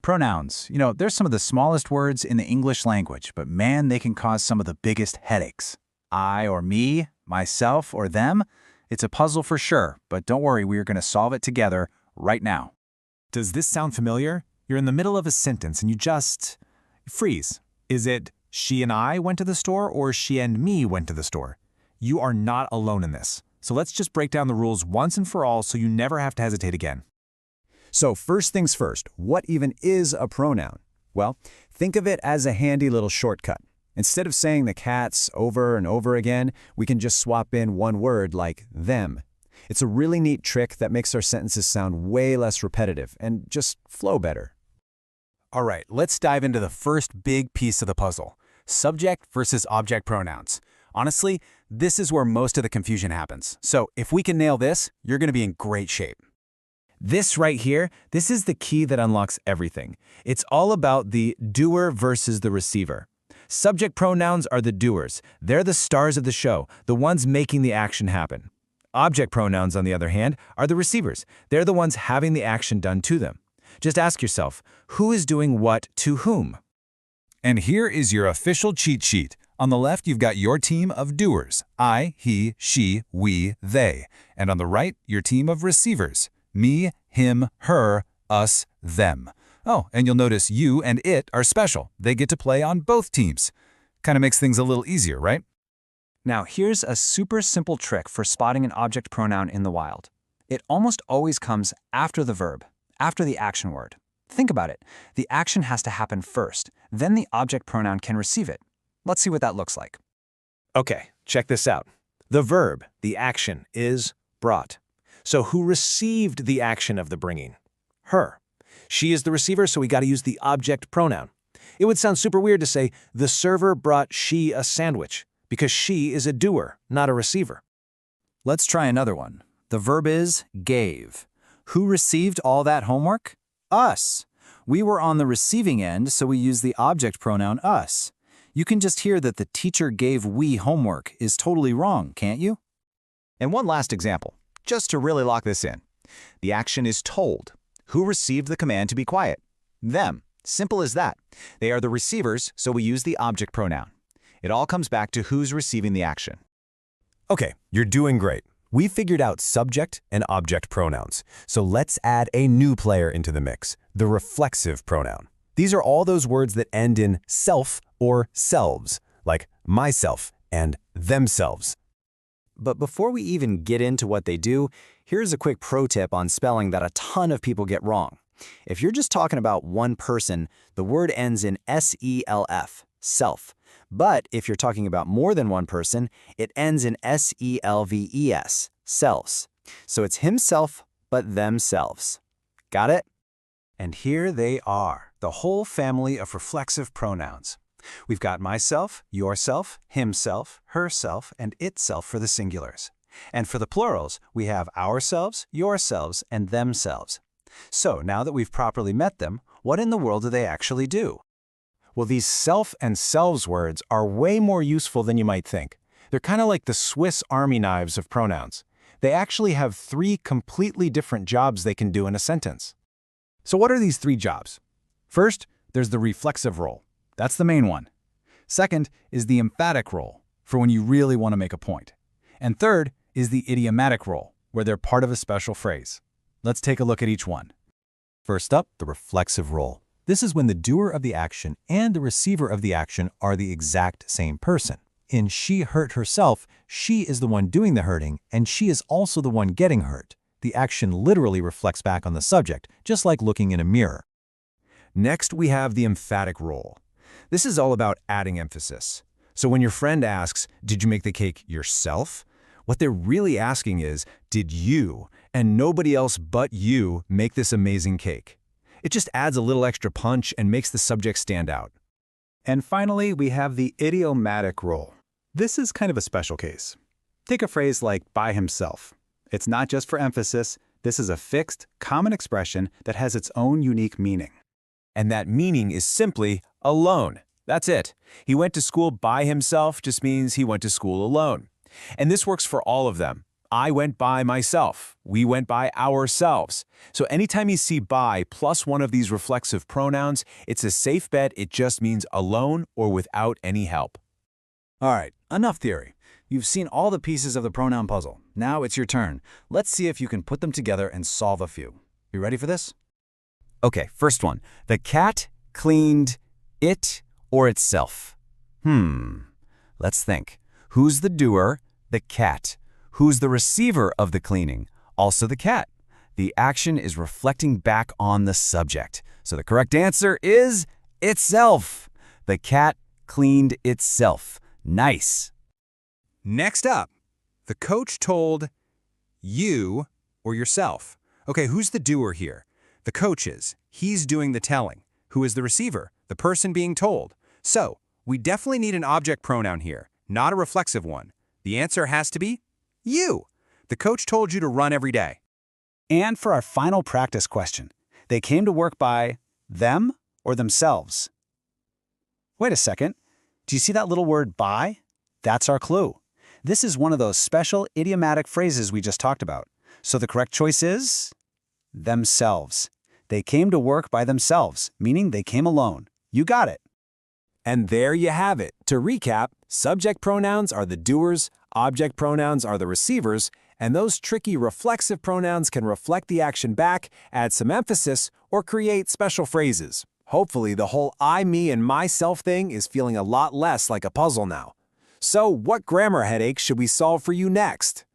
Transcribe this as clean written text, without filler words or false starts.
Pronouns. They're some of the smallest words in the English language, but man, they can cause some of the biggest headaches. I or me, myself or them. It's a puzzle for sure, but don't worry, we are going to solve it together right now. Does this sound familiar? You're in the middle of a sentence and you just freeze. Is it she and I went to the store or she and me went to the store? You are not alone in this. So let's just break down the rules once and for all so you never have to hesitate again. So first things first, what even is a pronoun? Well, think of it as a handy little shortcut. Instead of saying the cats over and over again, we can just swap in one word like them. It's a really neat trick that makes our sentences sound way less repetitive and just flow better. All right, let's dive into the first big piece of the puzzle. Subject versus object pronouns. Honestly, this is where most of the confusion happens. So if we can nail this, you're going to be in great shape. This right here, this is the key that unlocks everything. It's all about the doer versus the receiver. Subject pronouns are the doers. They're the stars of the show, the ones making the action happen. Object pronouns, on the other hand, are the receivers. They're the ones having the action done to them. Just ask yourself, who is doing what to whom? And here is your official cheat sheet. On the left, you've got your team of doers, I, he, she, we, they. And on the right, your team of receivers, me, him, her, us, them. Oh, and you'll notice you and it are special. They get to play on both teams. Kind of makes things a little easier, right? Now, here's a super simple trick for spotting an object pronoun in the wild. It almost always comes after the verb, after the action word. Think about it. The action has to happen first, then the object pronoun can receive it. Let's see what that looks like. Okay, check this out. The verb, the action, is brought. So who received the action of the bringing? Her. She is the receiver, so we got to use the object pronoun. It would sound super weird to say, the server brought she a sandwich, because she is a doer, not a receiver. Let's try another one. The verb is gave. Who received all that homework? Us. We were on the receiving end, so we use the object pronoun us. You can just hear that the teacher gave we homework is totally wrong, can't you? And one last example, just to really lock this in. The action is told. Who received the command to be quiet? Them. Simple as that. They are the receivers, so we use the object pronoun. It all comes back to who's receiving the action. Okay, you're doing great. We figured out subject and object pronouns. So let's add a new player into the mix, the reflexive pronoun. These are all those words that end in self or selves, like myself and themselves. But before we even get into what they do, here's a quick pro tip on spelling that a ton of people get wrong. If you're just talking about one person, the word ends in S-E-L-F, self. But if you're talking about more than one person, it ends in S-E-L-V-E-S, selves. So it's himself, but themselves. Got it? And here they are, the whole family of reflexive pronouns. We've got myself, yourself, himself, herself, and itself for the singulars. And for the plurals, we have ourselves, yourselves, and themselves. So now that we've properly met them, what in the world do they actually do? Well, these self and selves words are way more useful than you might think. They're kind of like the Swiss Army knives of pronouns. They actually have 3 completely different jobs they can do in a sentence. So what are these 3 jobs? First, there's the reflexive role. That's the main one. Second is the emphatic role, for when you really want to make a point. And third is the idiomatic role, where they're part of a special phrase. Let's take a look at each one. First up, the reflexive role. This is when the doer of the action and the receiver of the action are the exact same person. In she hurt herself, she is the one doing the hurting, and she is also the one getting hurt. The action literally reflects back on the subject, just like looking in a mirror. Next, we have the emphatic role. This is all about adding emphasis. So when your friend asks, "Did you make the cake yourself?" what they're really asking is, did you, and nobody else but you, make this amazing cake? It just adds a little extra punch and makes the subject stand out. And finally, we have the idiomatic role. This is kind of a special case. Take a phrase like by himself. It's not just for emphasis. This is a fixed, common expression that has its own unique meaning. And that meaning is simply alone. That's it. He went to school by himself just means he went to school alone. And this works for all of them. I went by myself. We went by ourselves. So anytime you see by plus one of these reflexive pronouns, it's a safe bet it just means alone or without any help. All right, enough theory. You've seen all the pieces of the pronoun puzzle. Now it's your turn. Let's see if you can put them together and solve a few. You ready for this? Okay, first one. The cat cleaned it or itself. Let's think. Who's the doer? The cat. Who's the receiver of the cleaning? Also the cat. The action is reflecting back on the subject. So the correct answer is itself. The cat cleaned itself. Nice. Next up, the coach told you or yourself. Okay, who's the doer here? The coach is. He's doing the telling. Who is the receiver? The person being told. So, we definitely need an object pronoun here, not a reflexive one. The answer has to be you. The coach told you to run every day. And for our final practice question, they came to work by them or themselves? Wait a second. Do you see that little word by? That's our clue. This is one of those special idiomatic phrases we just talked about. So the correct choice is themselves. They came to work by themselves, meaning they came alone. You got it. And there you have it. To recap, subject pronouns are the doers, object pronouns are the receivers, and those tricky reflexive pronouns can reflect the action back, add some emphasis, or create special phrases. Hopefully, the whole I, me, and myself thing is feeling a lot less like a puzzle now. So, what grammar headache should we solve for you next?